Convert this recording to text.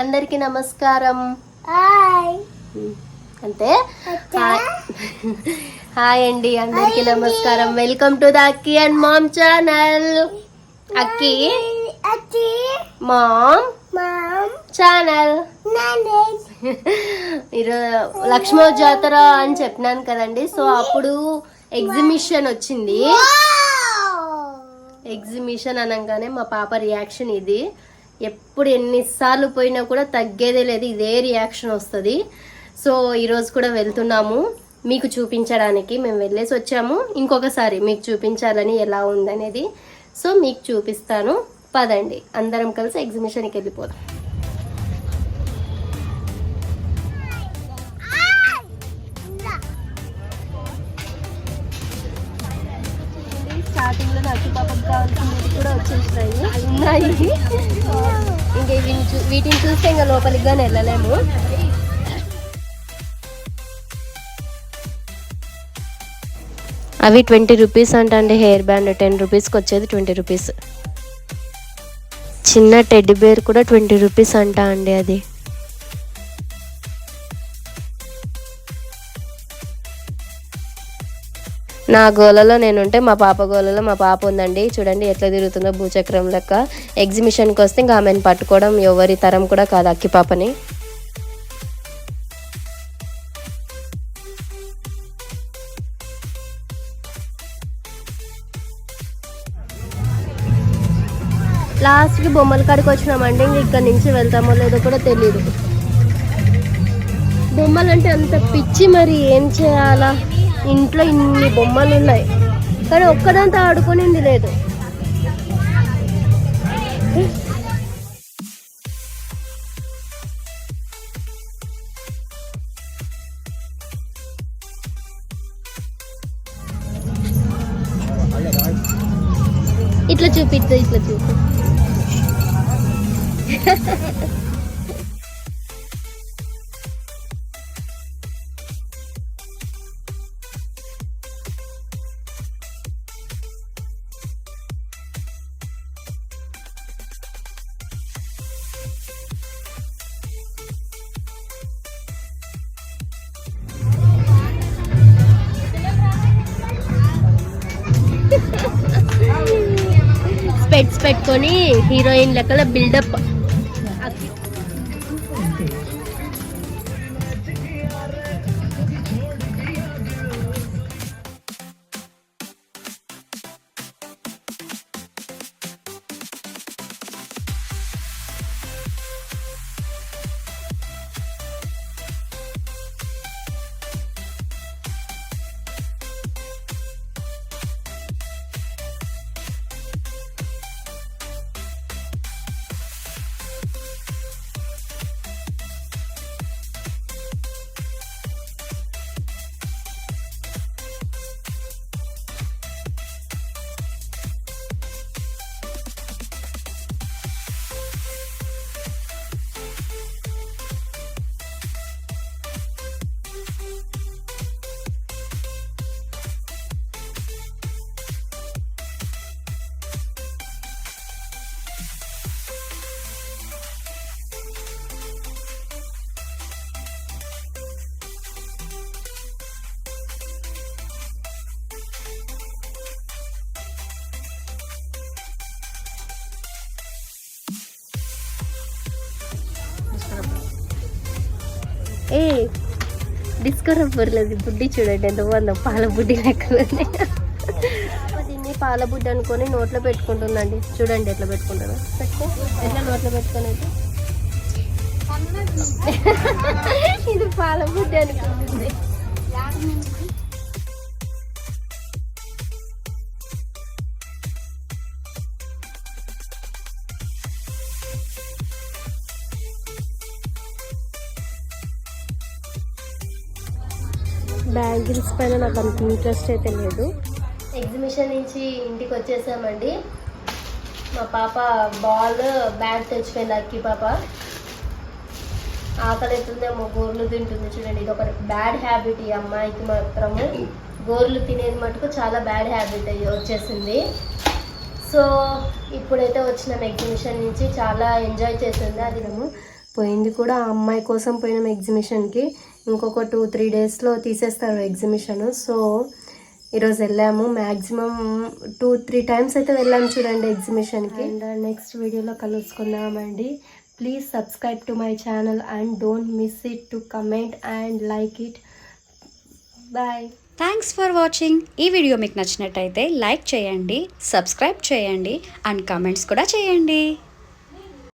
అందరికీ నమస్కారం. అంతే హాయ్ అండి, అందరికీ నమస్కారం. Welcome to the Akki and mom channel. Akki ma'am channel. ఈరోజు లక్ష్మీ జాతర అని చెప్పినాను కదండి. సో అప్పుడు ఎగ్జిబిషన్ వచ్చింది. ఎగ్జిబిషన్ అనగానే మా పాప రియాక్షన్ ఇది. ఎప్పుడు ఎన్నిసార్లు పోయినా కూడా తగ్గేదే లేదు, ఇదే రియాక్షన్ వస్తుంది. సో ఈరోజు కూడా వెళ్తున్నాము మీకు చూపించడానికి. మేము వెళ్ళేసి వచ్చాము, ఇంకొకసారి మీకు చూపించాలని ఎలా ఉందనేది. సో మీకు చూపిస్తాను, పదండి అందరం కలిసి ఎగ్జిబిషన్కి వెళ్ళిపోదాం. స్టార్టింగ్ లో నాకు పాపకు కావాల్సినవి కూడా వచ్చేసినాయి ఉన్నాయి. ఇంకా వీటిని చూస్తే ఇంకా లోపలికి కానీ వెళ్ళలేము. అవి 20 రూపీస్ అంటండి. హెయిర్ బ్యాండ్ 10 రూపీస్కి వచ్చేది 20 రూపీస్. చిన్న టెడ్డీ బేర్ కూడా 20 రూపీస్ అంట అండి. అది నా గోలలో నేనుంటే మా పాప గోలలో మా పాప ఉందండి. చూడండి ఎట్లా తిరుగుతుందో భూచక్రం లెక్క. ఎగ్జిబిషన్కి వస్తే ఇంకా ఆమెను పట్టుకోవడం ఎవరి తరం కూడా కాదు అక్కి పాపని. లాస్ట్కి బొమ్మల కాడికి వచ్చినామండి. ఇంక ఇక్కడ నుంచి వెళ్తామో లేదో కూడా తెలియదు. బొమ్మలు అంటే అంత పిచ్చి, మరి ఏం చేయాలా. ఇంట్లో ఇన్ని బొమ్మలు ఉన్నాయి కానీ ఒక్కదంతా ఆడుకునింది లేదు. ఇట్లా చూపిద్దు, ఇట్లా చూపి. స్పెట్స్ పెట్టుకొని హీరోయిన్ లెక్కల బిల్డప్. ఏ డిస్కవర్ లేదు బుడ్డి, చూడండి ఎంత బాగుందో, పాల బుడ్డి లెక్కలు. దీన్ని పాల బుడ్డి అనుకొని నోట్లో పెట్టుకుంటుందండి. చూడండి ఎట్లా పెట్టుకుంటాను. పెట్టుకో, ఎట్లా నోట్లో పెట్టుకునేది. ఇది పాల బుడ్డి అనుకుంటుంది. బ్యాంగిల్స్ పైన నాకు అంత ఇంట్రెస్ట్ అయితే లేదు. ఎగ్జిబిషన్ నుంచి ఇంటికి వచ్చేసామండి. మా పాప బాల్ బ్యాట్ తెచ్చిపోయింది. అక్కి పాప ఆకలి అవుతుందేమో, గోర్లు తింటుంది. చూడండి ఇది ఒక బ్యాడ్ హ్యాబిట్ ఈ అమ్మాయికి మాత్రము. గోర్లు తినేది మటుకు చాలా బ్యాడ్ హ్యాబిట్ వచ్చేసింది. సో ఇప్పుడైతే వచ్చినాం ఎగ్జిబిషన్ నుంచి, చాలా ఎంజాయ్ చేసింది. అది మేము పోయింది కూడా ఆ అమ్మాయి కోసం పోయినాం ఎగ్జిబిషన్కి. ఇంకొక 2-3 డేస్లో తీసేస్తారు ఎగ్జిబిషన్. సో ఈరోజు వెళ్ళాము. మ్యాక్సిమం 2-3 టైమ్స్ అయితే వెళ్ళాము చూడండి ఎగ్జిబిషన్కి. అండ్ నెక్స్ట్ వీడియోలో కలుసుకుందామండి. Please subscribe to my channel and don't miss it to comment and like it. Bye. Thanks for watching. ఈ వీడియో మీకు నచ్చినట్టయితే లైక్ చేయండి, సబ్స్క్రైబ్ చేయండి అండ్ కమెంట్స్ కూడా చేయండి.